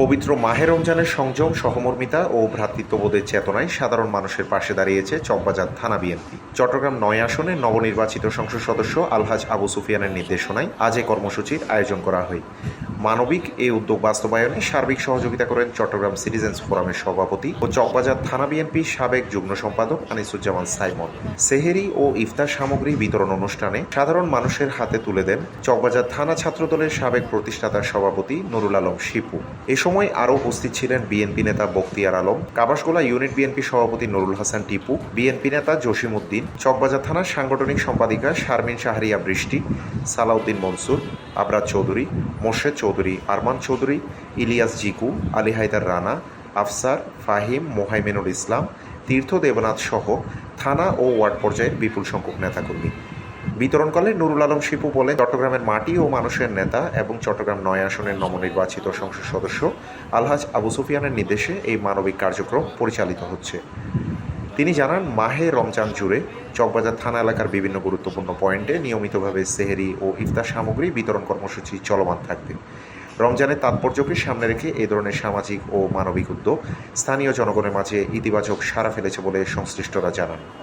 পবিত্র মাহে রমজানের সংযম, সহমর্মিতা ও ভ্রাতৃত্ববোধের চেতনায় সাধারণ মানুষের পাশে দাঁড়িয়েছে চকবাজার থানা বিএনপি। চট্টগ্রাম ৯ আসনে নবনির্বাচিত সংসদ সদস্য আলহাজ আবু সুফিয়ানের নির্দেশনায় আজ এ কর্মসূচির আয়োজন করা হয়। মানবিক এই উদ্যোগ বাস্তবায়নে সার্বিক সহযোগিতা করেন চট্টগ্রাম সিটিজেন্স ফোরামের সভাপতি ও চকবাজার থানা বিএনপির সাবেক যুগ্ম সম্পাদক আনিসুজ্জামান সাইমন। সেহেরি ও ইফতার সামগ্রী বিতরণ অনুষ্ঠানে সাধারণ মানুষের হাতে তুলে দেন চকবাজার থানা ছাত্রদলের সাবেক প্রতিষ্ঠাতার সভাপতি নুরুল আলম শিপু। এ সময় আরও উপস্থিত ছিলেন বিএনপি নেতা বখতিয়ার আলম, কাবাসগোলা ইউনিট বিএনপি সভাপতি নুরুল হাসান টিপু, বিএনপি নেতা জসিম উদ্দিন, চকবাজার থানার সাংগঠনিক সম্পাদিকা শারমিন শাহরিয়া বৃষ্টি, সালাউদ্দিন মনসুর, আবরাজ চৌধুরী, মোর্শেদ চৌধুরী, আরমান চৌধুরী, ইলিয়াস জিকু, আলী হায়দার রানা, আফসার, ফাহিম, মোহাইমেনুল ইসলাম, তীর্থ দেবনাথ সহ থানা ও ওয়ার্ড পর্যায়ের বিপুল সংখ্যক নেতাকর্মী। বিতরণকালে নুরুল আলম শিপু বলেন, চট্টগ্রামের মাটি ও মানুষের নেতা এবং চট্টগ্রাম ৯ আসনের নবনির্বাচিত সংসদ সদস্য আলহাজ আবু সুফিয়ানের নির্দেশে এই মানবিক কার্যক্রম পরিচালিত হচ্ছে। তিনি জানান, মাহে রমজান জুড়ে চকবাজার থানা এলাকার বিভিন্ন গুরুত্বপূর্ণ পয়েন্টে নিয়মিতভাবে সেহেরি ও ইফতার সামগ্রী বিতরণ কর্মসূচি চলমান থাকবে। রমজানের তাৎপর্যকে সামনে রেখে এই ধরনের সামাজিক ও মানবিক উদ্যোগ স্থানীয় জনগণের মাঝে ইতিবাচক সাড়া ফেলেছে বলে সংশ্লিষ্টরা জানান।